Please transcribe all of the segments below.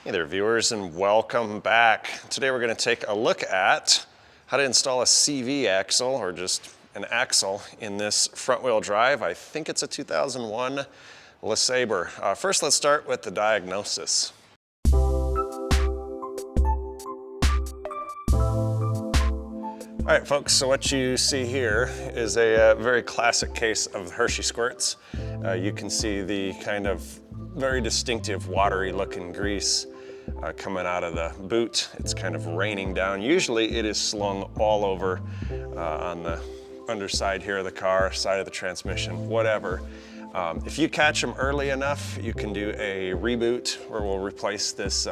Hey there viewers, and welcome back. Today we're going to take a look at how to install a CV axle, or just an axle, in this front wheel drive. I think it's a 2001 LeSabre. First let's start with the diagnosis. All right folks, so what you see here is a very classic case of Hershey squirts. You can see the kind of very distinctive watery looking grease coming out of the boot. It's kind of raining down. Usually it is slung all over on the underside here of the car, side of the transmission, whatever. If you catch them early enough, you can do a reboot where we'll replace this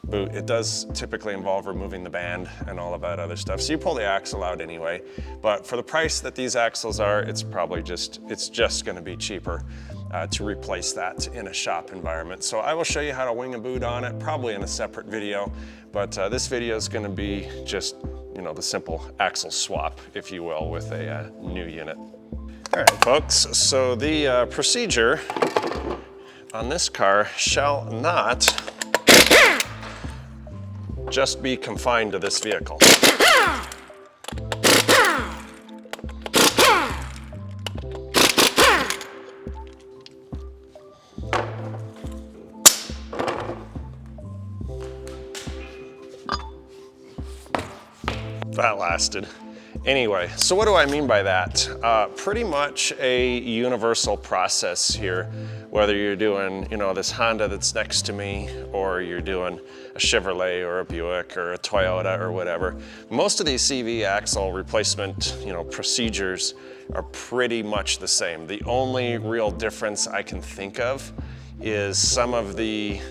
boot. It does typically involve removing the band and all of that other stuff. So you pull the axle out anyway, but for the price that these axles are, it's just gonna be cheaper to replace that in a shop environment. So I will show you how to wing a boot on it, probably in a separate video, but this video is gonna be just, you know, the simple axle swap, if you will, with a new unit. All right, folks, so the procedure on this car shall not just be confined to this vehicle. That lasted. Anyway, so what do I mean by that? Pretty much a universal process here, whether you're doing, you know, this Honda that's next to me, or you're doing a Chevrolet or a Buick or a Toyota or whatever. Most of these CV axle replacement, you know, procedures are pretty much the same. The only real difference I can think of is some of the,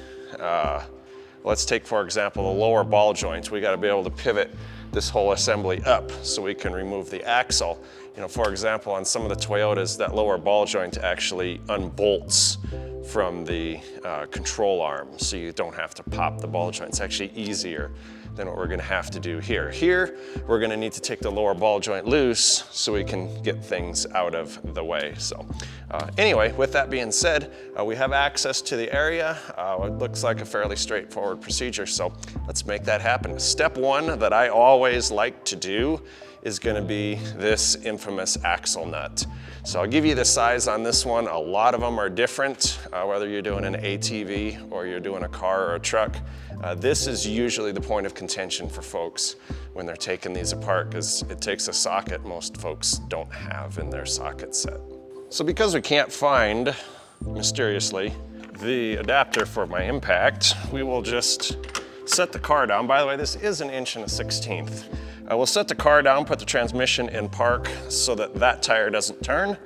let's take for example, the lower ball joints. We gotta be able to pivot this whole assembly up so we can remove the axle. You know, for example, on some of the Toyotas, that lower ball joint actually unbolts from the control arm, so you don't have to pop the ball joint. It's actually easier than what we're gonna have to do here. Here, we're gonna need to take the lower ball joint loose so we can get things out of the way. So anyway, with that being said, we have access to the area. It looks like a fairly straightforward procedure, so let's make that happen. Step one that I always like to do is gonna be this infamous axle nut. So I'll give you the size on this one. A lot of them are different, whether you're doing an ATV or you're doing a car or a truck. This is usually the point of contention for folks when they're taking these apart, because it takes a socket most folks don't have in their socket set. So because we can't find, mysteriously, the adapter for my impact, we will just set the car down. By the way, this is 1 1/16. We'll set the car down, put the transmission in park so that that tire doesn't turn,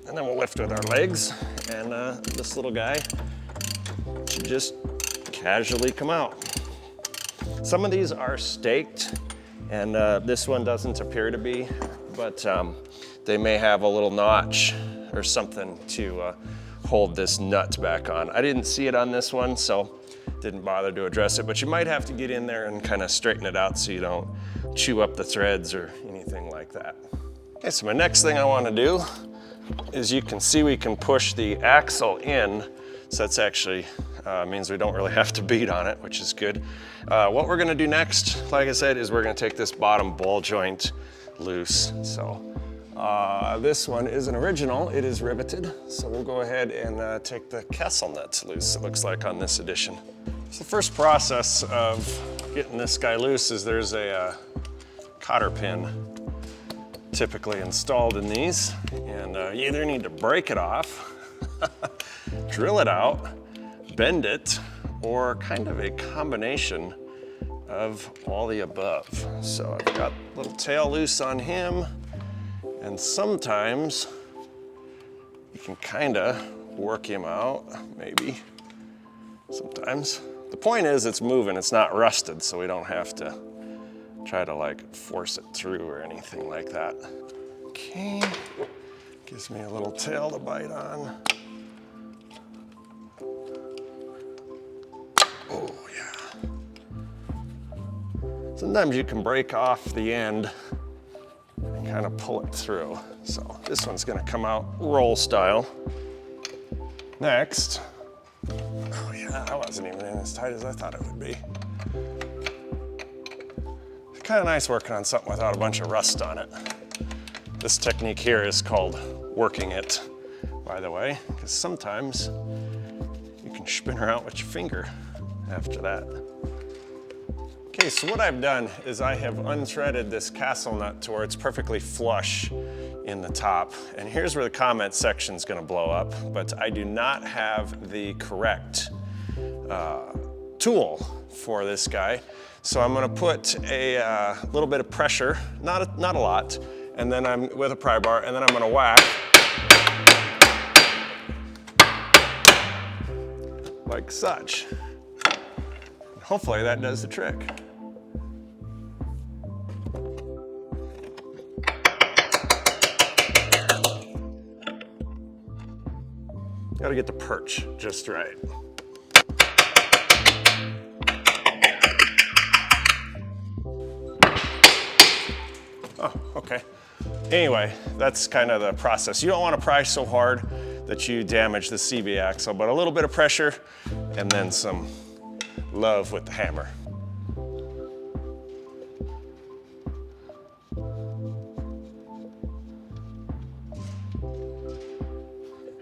and then we'll lift with our legs, and this little guy should just casually come out. Some of these are staked, and this one doesn't appear to be, but they may have a little notch or something to hold this nut back on. I didn't see it on this one, so didn't bother to address it, but you might have to get in there and kind of straighten it out so you don't chew up the threads or anything like that. Okay, so my next thing I want to do is, you can see we can push the axle in, so that's actually means we don't really have to beat on it, which is good. What we're gonna do next, like I said, is we're gonna take this bottom ball joint loose. So this one is an original, it is riveted. So we'll go ahead and take the Kessel nuts loose, it looks like on this edition. So the first process of getting this guy loose is there's a cotter pin typically installed in these, and you either need to break it off, drill it out, bend it, or kind of a combination of all the above. So I've got a little tail loose on him, and sometimes you can kind of work him out, maybe, sometimes. The point is it's moving, it's not rusted, so we don't have to try to like force it through or anything like that. Okay, gives me a little tail to bite on. Oh yeah. Sometimes you can break off the end and kind of pull it through. So this one's gonna come out roll style. Next, oh yeah, wasn't even as tight as I thought it would be. It's kind of nice working on something without a bunch of rust on it. This technique here is called working it, by the way, because sometimes you can spin her out with your finger after that. Okay, so what I've done is I have unthreaded this castle nut to where it's perfectly flush in the top. And here's where the comment section is going to blow up, but I do not have the correct tool for this guy. So I'm going to put a little bit of pressure, not a lot, and then I'm with a pry bar, and then I'm going to whack like such. Hopefully that does the trick. Gotta get the perch just right. Oh, okay. Anyway, that's kind of the process. You don't want to pry so hard that you damage the CV axle, but a little bit of pressure and then some love with the hammer.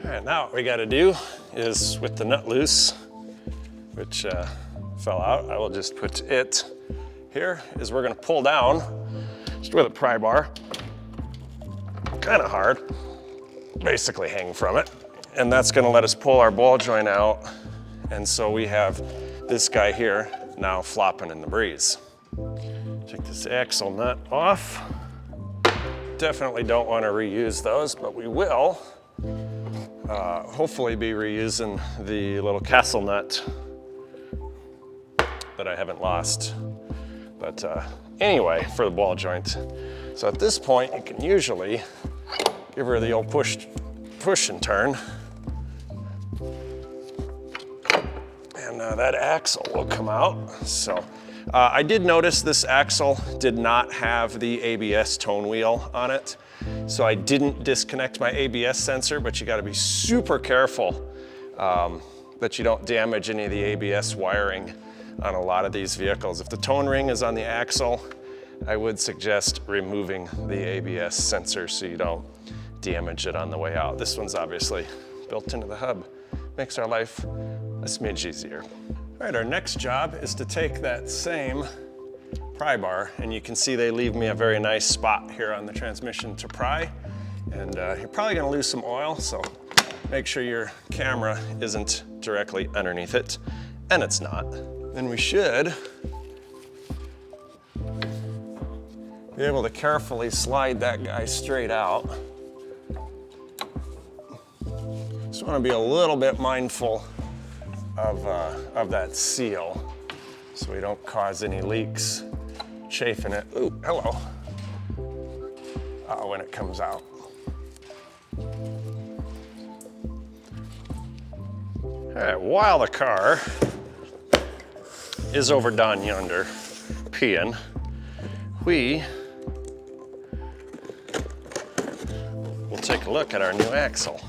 All right, now what we got to do is, with the nut loose, which fell out, I will just put it here, is we're going to pull down just with a pry bar, kind of hard, basically hang from it, and that's going to let us pull our ball joint out, and so we have this guy here now flopping in the breeze. Take this axle nut off. Definitely don't want to reuse those, but we will. Hopefully be reusing the little castle nut that I haven't lost. But anyway, for the ball joint. So at this point, you can usually give her the old push and turn. And that axle will come out. So I did notice this axle did not have the ABS tone wheel on it. So I didn't disconnect my ABS sensor, but you gotta be super careful that you don't damage any of the ABS wiring on a lot of these vehicles. If the tone ring is on the axle, I would suggest removing the ABS sensor so you don't damage it on the way out. This one's obviously built into the hub. Makes our life a smidge easier. All right, our next job is to take that same pry bar, and you can see they leave me a very nice spot here on the transmission to pry. And you're probably gonna lose some oil, so make sure your camera isn't directly underneath it, and it's not. Then we should be able to carefully slide that guy straight out. Just wanna be a little bit mindful of that seal so we don't cause any leaks chafing it. Ooh, hello. When it comes out. All right, while the car is over down yonder peeing, we will take a look at our new axle.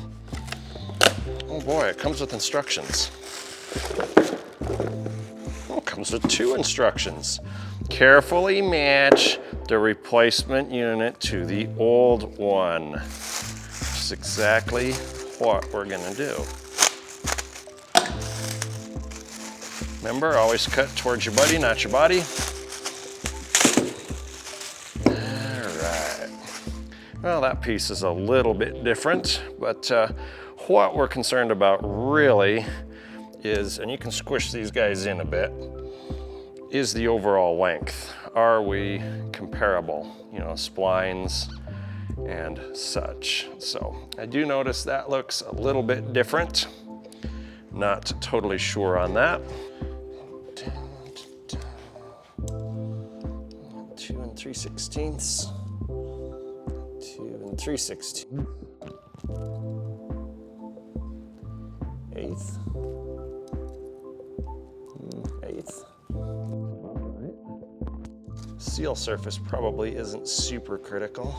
Oh boy, it comes with instructions. Oh, it comes with 2 instructions. Carefully match the replacement unit to the old one. That's exactly what we're gonna do. Remember, always cut towards your buddy, not your body. All right. Well, that piece is a little bit different, but what we're concerned about really is, and you can squish these guys in a bit, is the overall length. Are we comparable? You know, splines and such. So I do notice that looks a little bit different. Not totally sure on that. 2 3/16. 2 3/16. Eighth. Seal surface probably isn't super critical.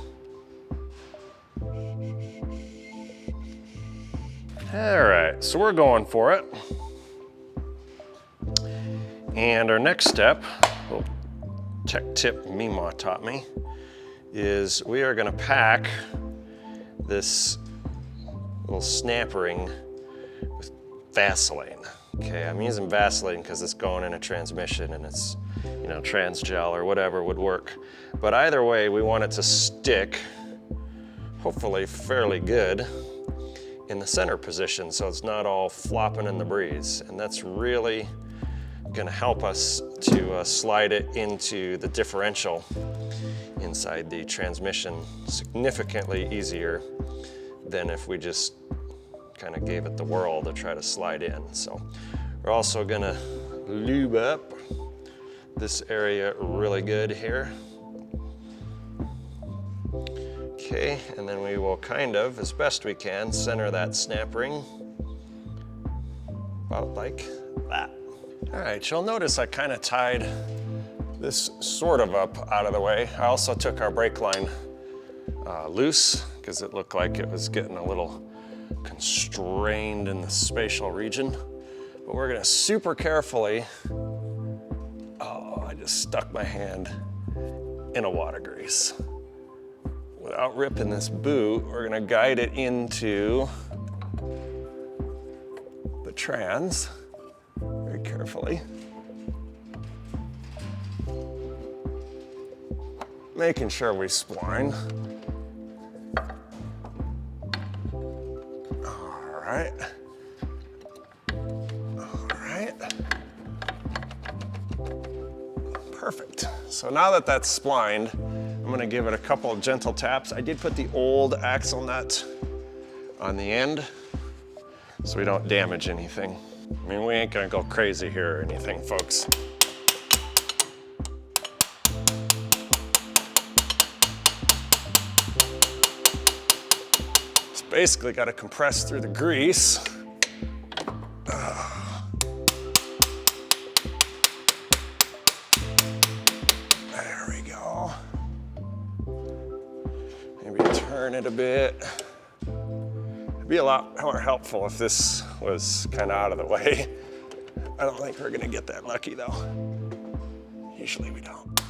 All right, so we're going for it. And our next step, little tech tip Mima taught me, is we are gonna pack this little snap ring with Vaseline. Okay, I'm using Vaseline because it's going in a transmission and it's, you know, Transgel or whatever would work. But either way, we want it to stick, hopefully fairly good, in the center position so it's not all flopping in the breeze. And that's really gonna help us to slide it into the differential inside the transmission significantly easier than if we just kind of gave it the whirl to try to slide in. So we're also gonna lube up this area really good here. Okay, and then we will kind of, as best we can, center that snap ring about like that. All right, you'll notice I kind of tied this sort of up out of the way. I also took our brake line loose because it looked like it was getting a little constrained in the spatial region. But we're gonna super carefully, oh, I just stuck my hand in a water grease. Without ripping this boot, we're gonna guide it into the trans very carefully. Making sure we spline. All right. All right. Perfect. So now that that's splined, I'm gonna give it a couple of gentle taps. I did put the old axle nut on the end so we don't damage anything. I mean, we ain't gonna go crazy here or anything, folks. It's basically gotta compress through the grease. There we go. Maybe turn it a bit. It'd be a lot more helpful if this was kind of out of the way. I don't think we're gonna get that lucky though. Usually we don't.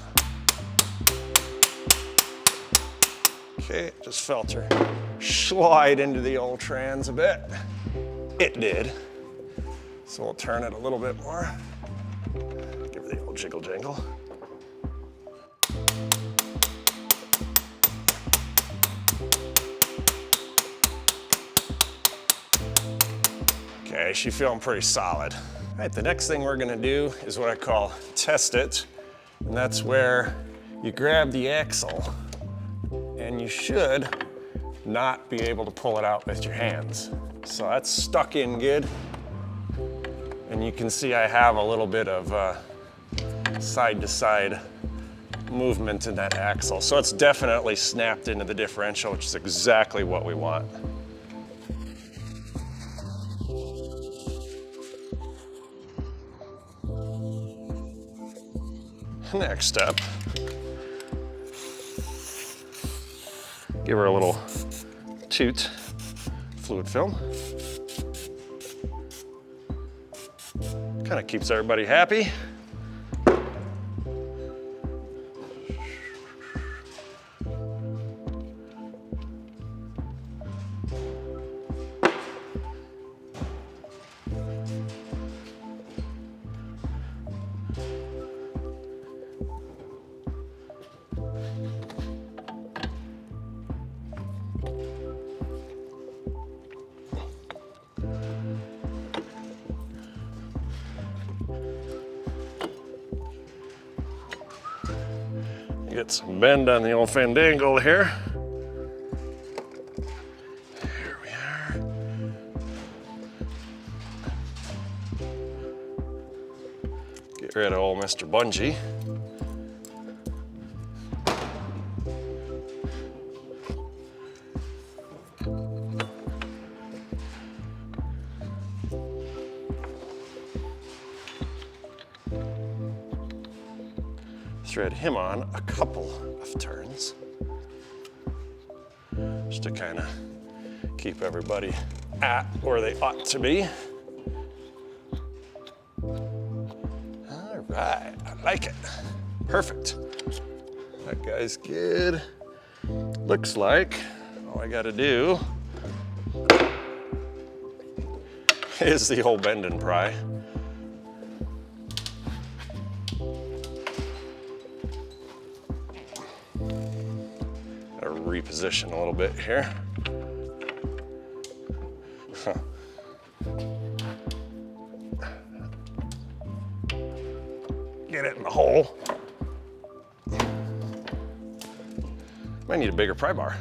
Okay, just felt her slide into the old trans a bit. It did. So we'll turn it a little bit more. Give her the old jiggle jangle. Okay, she's feeling pretty solid. All right, the next thing we're gonna do is what I call test it. And that's where you grab the axle and you should not be able to pull it out with your hands. So that's stuck in good. And you can see I have a little bit of side to side movement in that axle. So it's definitely snapped into the differential, which is exactly what we want. Next up, give her a little toot fluid film. Kind of keeps everybody happy. Get some bend on the old fandangle here. There we are. Get rid of old Mr. Bungee. Thread him on a couple of turns just to kind of keep everybody at where they ought to be. All right, I like it. Perfect. That guy's good. Looks like all I gotta do is the whole bend and pry. Gotta reposition a little bit here. Get it in the hole. Might need a bigger pry bar.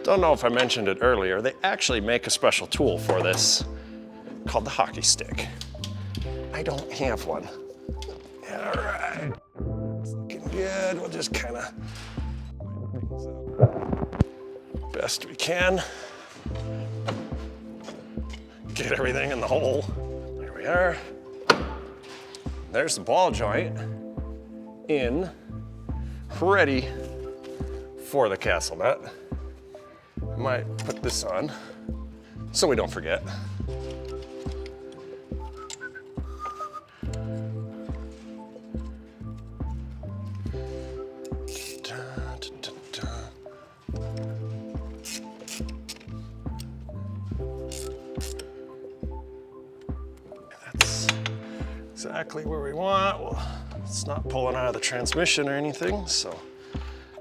Don't know if I mentioned it earlier, they actually make a special tool for this called the hockey stick. I don't have one. All right, it's looking good. We'll just kind of best we can. Get everything in the hole. There we are. There's the ball joint in, ready for the castle nut. I might put this on so we don't forget. That's exactly where we want. Well, it's not pulling out of the transmission or anything, so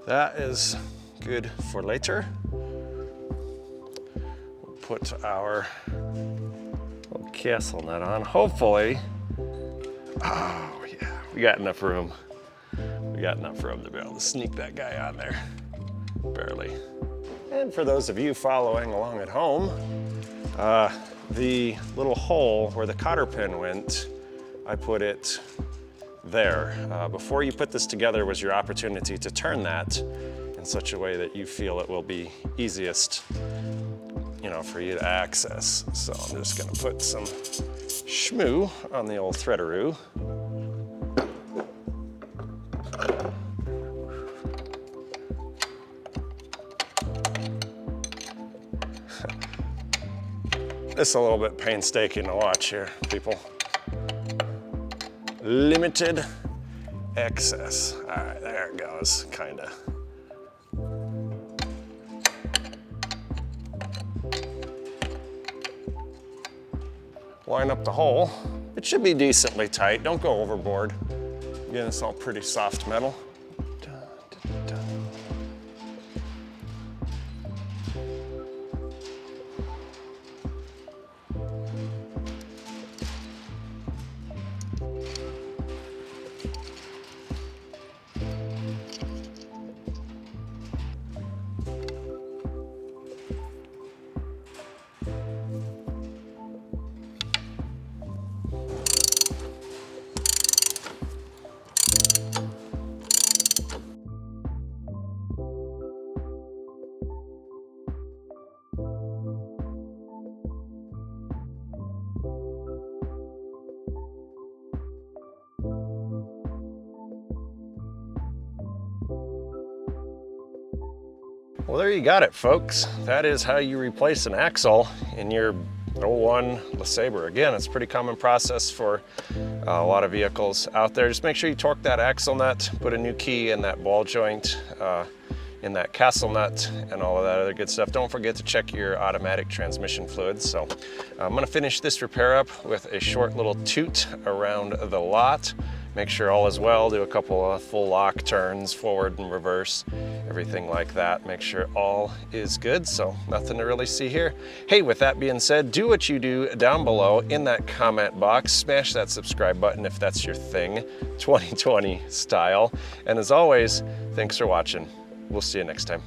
that is good for later. We'll put our little castle nut on. Hopefully, oh yeah, we got enough room. We got enough room to be able to sneak that guy on there, barely. And for those of you following along at home, the little hole where the cotter pin went, I put it there. Before you put this together was your opportunity to turn that in such a way that you feel it will be easiest, you know, for you to access. So I'm just gonna put some shmoo on the old threadaroo. It's a little bit painstaking to watch here, people. Limited access. All right, there it goes, kinda. Line up the hole. It should be decently tight, don't go overboard. Again, it's all pretty soft metal. Well, there you got it, folks. That is how you replace an axle in your 01 LeSabre. Again, it's a pretty common process for a lot of vehicles out there. Just make sure you torque that axle nut, put a new key in that ball joint, in that castle nut, and all of that other good stuff. Don't forget to check your automatic transmission fluids. So I'm gonna finish this repair up with a short little toot around the lot. Make sure all is well, do a couple of full lock turns, forward and reverse, everything like that. Make sure all is good, so nothing to really see here. Hey, with that being said, do what you do down below in that comment box. Smash that subscribe button if that's your thing, 2020 style. And as always, thanks for watching. We'll see you next time.